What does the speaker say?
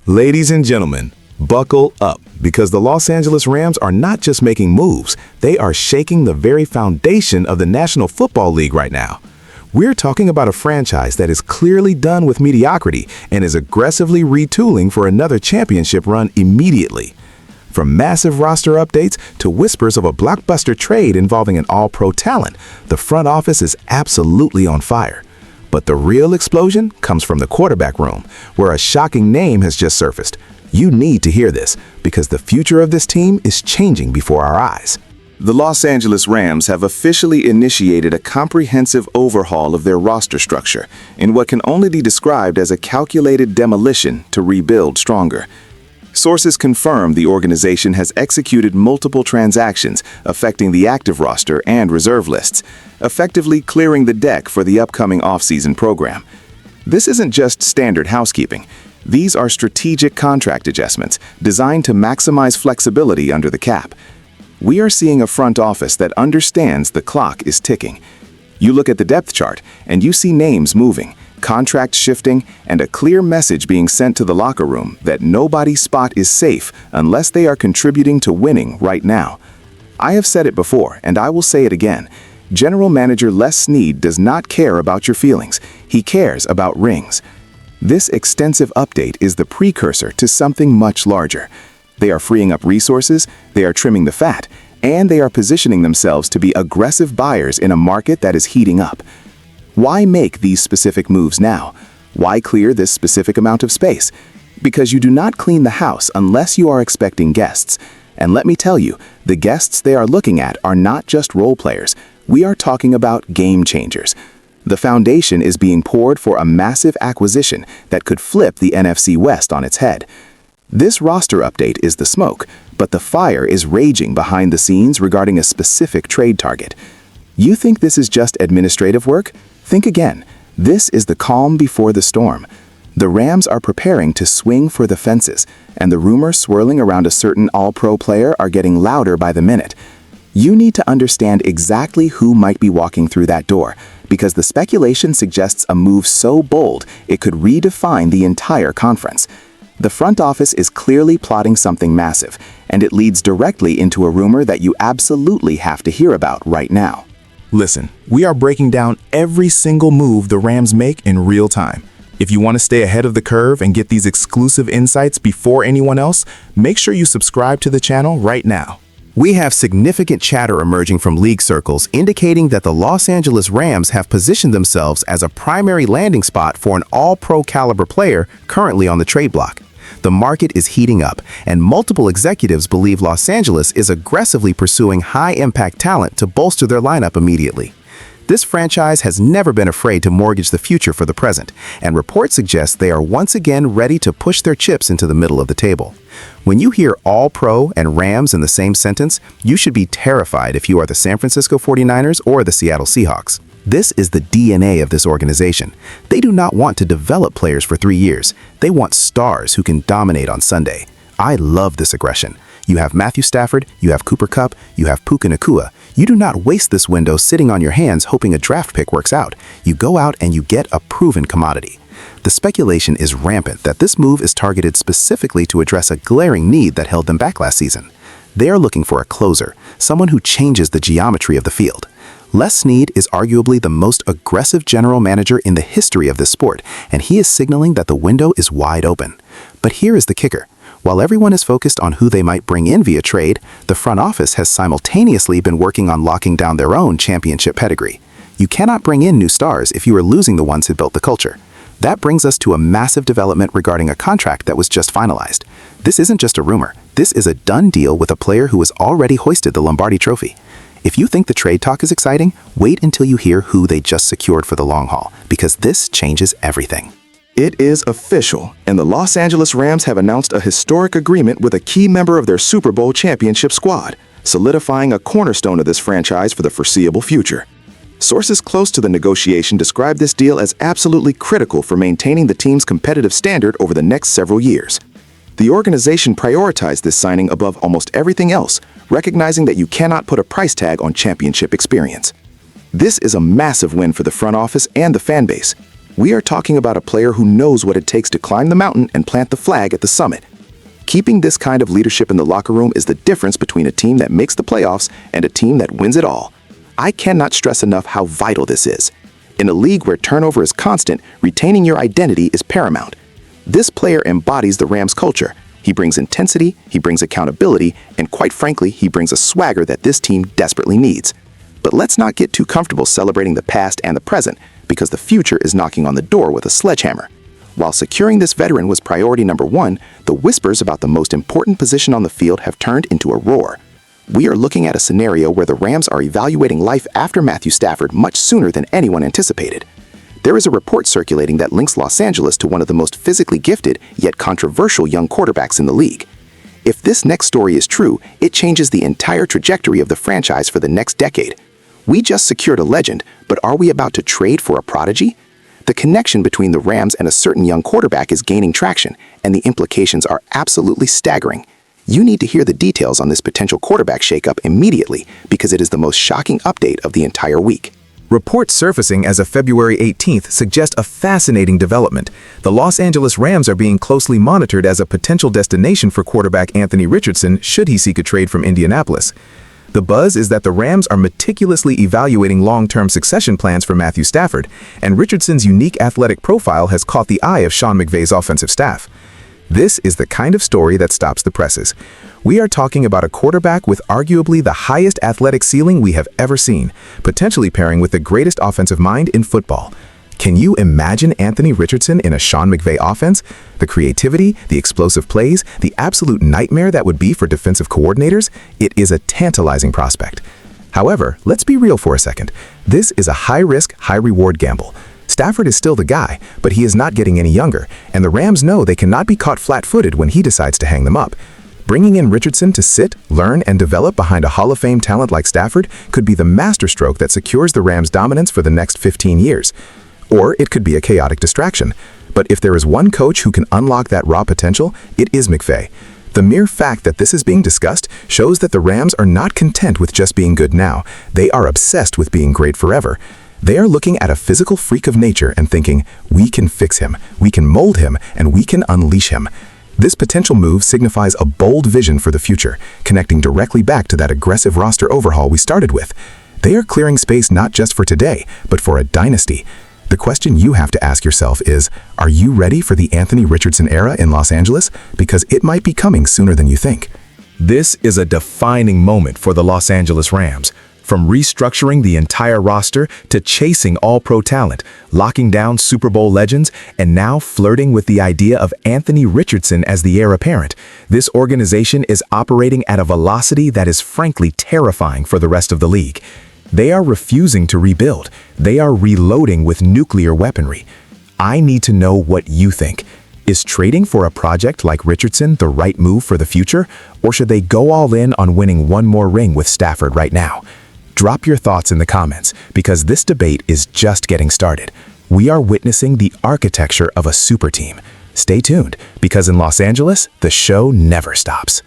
Ladies and gentlemen, buckle up because the Los Angeles Rams are not just making moves, they are shaking the very foundation of the National Football League right now. We're talking about a franchise that is clearly done with mediocrity and is aggressively retooling for another championship run immediately. From massive roster updates to whispers of a blockbuster trade involving an all-pro talent, the front office is absolutely on fire. But the real explosion comes from the quarterback room, where a shocking name has just surfaced. You need to hear this, because the future of this team is changing before our eyes. The Los Angeles Rams have officially initiated a comprehensive overhaul of their roster structure in what can only be described as a calculated demolition to rebuild stronger. Sources confirm the organization has executed multiple transactions affecting the active roster and reserve lists, effectively clearing the deck for the upcoming offseason program. This isn't just standard housekeeping. These are strategic contract adjustments designed to maximize flexibility under the cap. We are seeing a front office that understands the clock is ticking. You look at the depth chart and you see names moving, contracts shifting, and a clear message being sent to the locker room that nobody's spot is safe unless they are contributing to winning right now. I have said it before, and I will say it again. General Manager Les Snead does not care about your feelings. He cares about rings. This extensive update is the precursor to something much larger. They are freeing up resources, they are trimming the fat, and they are positioning themselves to be aggressive buyers in a market that is heating up. Why make these specific moves now? Why clear this specific amount of space? Because you do not clean the house unless you are expecting guests. And let me tell you, the guests they are looking at are not just role players. We are talking about game changers. The foundation is being poured for a massive acquisition that could flip the NFC West on its head. This roster update is the smoke, but the fire is raging behind the scenes regarding a specific trade target. You think this is just administrative work? Think again. This is the calm before the storm. The Rams are preparing to swing for the fences, and the rumors swirling around a certain all-pro player are getting louder by the minute. You need to understand exactly who might be walking through that door, because the speculation suggests a move so bold it could redefine the entire conference. The front office is clearly plotting something massive, and it leads directly into a rumor that you absolutely have to hear about right now. Listen, we are breaking down every single move the Rams make in real time. If you want to stay ahead of the curve and get these exclusive insights before anyone else, make sure you subscribe to the channel right now. We have significant chatter emerging from league circles indicating that the Los Angeles Rams have positioned themselves as a primary landing spot for an all-pro caliber player currently on the trade block. The market is heating up, and multiple executives believe Los Angeles is aggressively pursuing high-impact talent to bolster their lineup immediately. This franchise has never been afraid to mortgage the future for the present, and reports suggest they are once again ready to push their chips into the middle of the table. When you hear All-Pro and Rams in the same sentence, you should be terrified if you are the San Francisco 49ers or the Seattle Seahawks. This is the DNA of this organization. They do not want to develop players for 3 years. They want stars who can dominate on Sunday. I love this aggression. You have Matthew Stafford, you have Cooper Kupp, you have Puka Nacua. You do not waste this window sitting on your hands hoping a draft pick works out. You go out and you get a proven commodity. The speculation is rampant that this move is targeted specifically to address a glaring need that held them back last season. They are looking for a closer, someone who changes the geometry of the field. Les Snead is arguably the most aggressive general manager in the history of this sport, and he is signaling that the window is wide open. But here is the kicker. While everyone is focused on who they might bring in via trade, the front office has simultaneously been working on locking down their own championship pedigree. You cannot bring in new stars if you are losing the ones who built the culture. That brings us to a massive development regarding a contract that was just finalized. This isn't just a rumor. This is a done deal with a player who has already hoisted the Lombardi Trophy. If you think the trade talk is exciting, wait until you hear who they just secured for the long haul, because this changes everything. It is official, and the Los Angeles Rams have announced a historic agreement with a key member of their Super Bowl championship squad, solidifying a cornerstone of this franchise for the foreseeable future. Sources close to the negotiation describe this deal as absolutely critical for maintaining the team's competitive standard over the next several years. The organization prioritized this signing above almost everything else, recognizing that you cannot put a price tag on championship experience. This is a massive win for the front office and the fan base. We are talking about a player who knows what it takes to climb the mountain and plant the flag at the summit. Keeping this kind of leadership in the locker room is the difference between a team that makes the playoffs and a team that wins it all. I cannot stress enough how vital this is. In a league where turnover is constant, retaining your identity is paramount. This player embodies the Rams culture. He brings intensity, he brings accountability, and quite frankly, he brings a swagger that this team desperately needs. But let's not get too comfortable celebrating the past and the present, because the future is knocking on the door with a sledgehammer. While securing this veteran was priority number one, the whispers about the most important position on the field have turned into a roar. We are looking at a scenario where the Rams are evaluating life after Matthew Stafford much sooner than anyone anticipated. There is a report circulating that links Los Angeles to one of the most physically gifted, yet controversial young quarterbacks in the league. If this next story is true, it changes the entire trajectory of the franchise for the next decade. We just secured a legend, but are we about to trade for a prodigy? The connection between the Rams and a certain young quarterback is gaining traction, and the implications are absolutely staggering. You need to hear the details on this potential quarterback shakeup immediately, because it is the most shocking update of the entire week. Reports surfacing as of February 18th suggest a fascinating development. The Los Angeles Rams are being closely monitored as a potential destination for quarterback Anthony Richardson should he seek a trade from Indianapolis. The buzz is that the Rams are meticulously evaluating long-term succession plans for Matthew Stafford, and Richardson's unique athletic profile has caught the eye of Sean McVay's offensive staff. This is the kind of story that stops the presses. We are talking about a quarterback with arguably the highest athletic ceiling we have ever seen, potentially pairing with the greatest offensive mind in football. Can you imagine Anthony Richardson in a Sean McVay offense? The creativity, the explosive plays, the absolute nightmare that would be for defensive coordinators? It is a tantalizing prospect. However, let's be real for a second. This is a high-risk, high-reward gamble. Stafford is still the guy, but he is not getting any younger, and the Rams know they cannot be caught flat-footed when he decides to hang them up. Bringing in Richardson to sit, learn, and develop behind a Hall of Fame talent like Stafford could be the masterstroke that secures the Rams' dominance for the next 15 years. Or it could be a chaotic distraction. But if there is one coach who can unlock that raw potential, it is McVay. The mere fact that this is being discussed shows that the Rams are not content with just being good now. They are obsessed with being great forever. They are looking at a physical freak of nature and thinking, we can fix him, we can mold him, and we can unleash him. This potential move signifies a bold vision for the future, connecting directly back to that aggressive roster overhaul we started with. They are clearing space not just for today, but for a dynasty. The question you have to ask yourself is, are you ready for the Anthony Richardson era in Los Angeles? Because it might be coming sooner than you think. This is a defining moment for the Los Angeles Rams. From restructuring the entire roster to chasing all-pro talent, locking down Super Bowl legends, and now flirting with the idea of Anthony Richardson as the heir apparent, this organization is operating at a velocity that is frankly terrifying for the rest of the league. They are refusing to rebuild. They are reloading with nuclear weaponry. I need to know what you think. Is trading for a project like Richardson the right move for the future, or should they go all in on winning one more ring with Stafford right now? Drop your thoughts in the comments, because this debate is just getting started. We are witnessing the architecture of a super team. Stay tuned, because in Los Angeles, the show never stops.